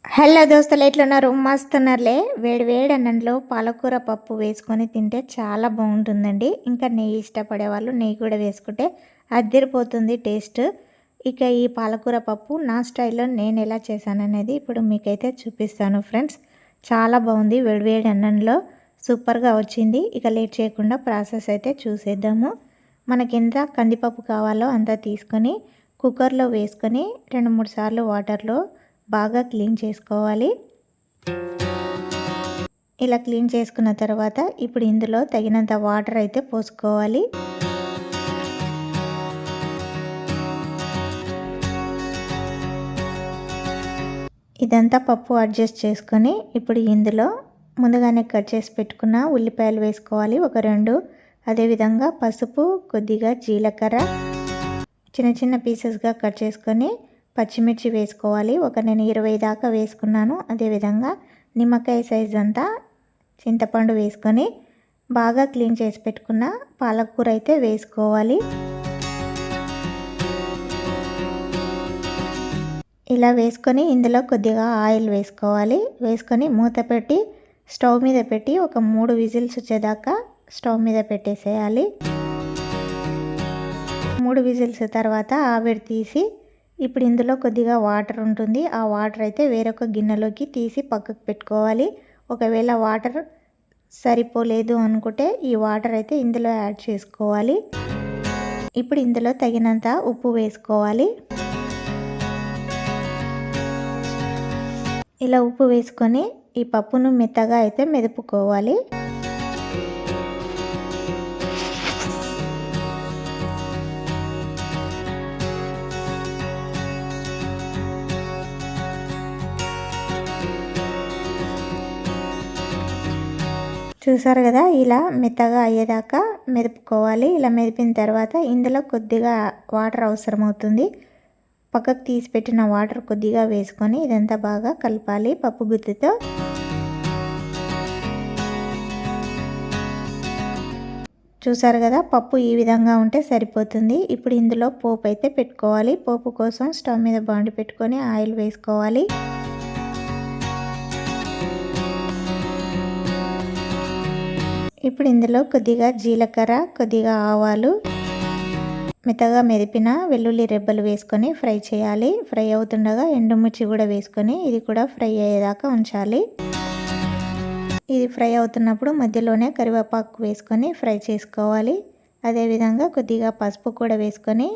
Hello దోస్తులు, ఎట్లున్నారు? మస్తున్నారులే. వేడి వేడి అన్నంలో పాలకూర పప్పు వేసుకొని తింటే చాలా బాగుంటుందండి. ఇంకా నెయ్యి ఇష్టపడే వాళ్ళు నెయ్యి కూడా వేసుకుంటే అద్దరిపోతుంది టేస్ట్. ఇక ఈ పాలకూర పప్పు నా స్టైల్లో నేను ఎలా చేశాననేది ఇప్పుడు మీకైతే చూపిస్తాను ఫ్రెండ్స్. చాలా బాగుంది, వేడి వేడి అన్నంలో సూపర్గా వచ్చింది. ఇక లేట్ చేయకుండా ప్రాసెస్ అయితే చూసేద్దాము. మనకి ఎంత కందిపప్పు కావాలో అంత తీసుకొని కుక్కర్లో వేసుకొని 2-3 సార్లు వాటర్లో బాగా క్లీన్ చేసుకోవాలి. ఇలా క్లీన్ చేసుకున్న తర్వాత ఇప్పుడు ఇందులో తగినంత వాటర్ అయితే పోసుకోవాలి. ఇదంతా పప్పు అడ్జస్ట్ చేసుకొని ఇప్పుడు ఇందులో ముందుగానే కట్ చేసి పెట్టుకున్న ఉల్లిపాయలు వేసుకోవాలి, ఒక 2. అదేవిధంగా పసుపు, కొద్దిగా జీలకర్ర చిన్న చిన్న పీసెస్గా కట్ చేసుకొని పచ్చిమిర్చి వేసుకోవాలి. నేను 20 దాకా వేసుకున్నాను. అదేవిధంగా నిమ్మకాయ సైజ్ అంతా చింతపండు వేసుకొని బాగా క్లీన్ చేసి పెట్టుకున్న పాలకూర అయితే వేసుకోవాలి. ఇలా వేసుకొని ఇందులో కొద్దిగా ఆయిల్ వేసుకోవాలి. వేసుకొని మూత పెట్టి స్టవ్ మీద పెట్టి ఒక 3 విజిల్స్ వచ్చేదాకా స్టవ్ మీద పెట్టేసేయాలి. 3 విజిల్స్ తర్వాత ఆవిరి తీసి ఇప్పుడు ఇందులో కొద్దిగా వాటర్ ఉంటుంది. ఆ వాటర్ అయితే వేరొక గిన్నెలోకి తీసి పక్కకు పెట్టుకోవాలి. ఒకవేళ వాటర్ సరిపోలేదు అనుకుంటే ఈ వాటర్ అయితే ఇందులో యాడ్ చేసుకోవాలి. ఇప్పుడు ఇందులో తగినంత ఉప్పు వేసుకోవాలి. ఇలా ఉప్పు వేసుకొని ఈ పప్పును మెత్తగా అయితే మెదుపుకోవాలి. చూసారు కదా, ఇలా మెత్తగా అయ్యేదాకా మెదుపుకోవాలి. ఇలా మెదిపిన తర్వాత ఇందులో కొద్దిగా వాటర్ అవసరమవుతుంది. పక్కకు తీసి పెట్టిన వాటర్ కొద్దిగా వేసుకొని ఇదంతా బాగా కలపాలి పప్పు గుత్తితో. చూసారు కదా, పప్పు ఈ విధంగా ఉంటే సరిపోతుంది. ఇప్పుడు ఇందులో పోపు అయితే పెట్టుకోవాలి. పోపు కోసం స్టవ్ మీద బాండి పెట్టుకొని ఆయిల్ వేసుకోవాలి. ఇప్పుడు ఇందులో కొద్దిగా జీలకర్ర, కొద్దిగా ఆవాలు, మెత్తగా మెదిపిన వెల్లుల్లి రెబ్బలు వేసుకొని ఫ్రై చేయాలి. ఫ్రై అవుతుండగా ఎండుమిర్చి కూడా వేసుకొని ఇది కూడా ఫ్రై అయ్యేదాకా ఉంచాలి. ఇది ఫ్రై అవుతున్నప్పుడు మధ్యలోనే కరివేపాకు వేసుకొని ఫ్రై చేసుకోవాలి. అదేవిధంగా కొద్దిగా పసుపు కూడా వేసుకొని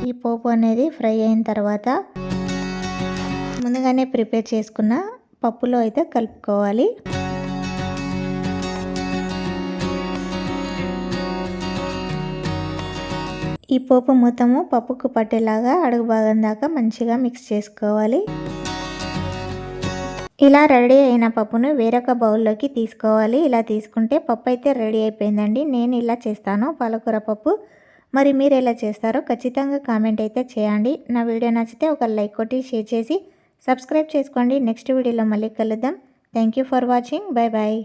ఈ పోపు అనేది ఫ్రై అయిన తర్వాత ముందుగానే ప్రిపేర్ చేసుకున్న పప్పులో అయితే కలుపుకోవాలి. ఈ పోపు మొత్తము పప్పుకు పట్టేలాగా అడుగు భాగం దాకా మంచిగా మిక్స్ చేసుకోవాలి. ఇలా రెడీ అయిన పప్పును వేరొక బౌల్లోకి తీసుకోవాలి. ఇలా తీసుకుంటే పప్పు అయితే రెడీ అయిపోయిందండి. నేను ఇలా చేస్తాను పాలకూర పప్పు. మరి మీరు ఎలా చేస్తారో ఖచ్చితంగా కామెంట్ అయితే చేయండి. నా వీడియో నచ్చితే ఒక లైక్ కొట్టి షేర్ చేసి సబ్స్క్రైబ్ చేసుకోండి. నెక్స్ట్ వీడియోలో మళ్ళీ కలుద్దాం. Thank you for watching. Bye bye.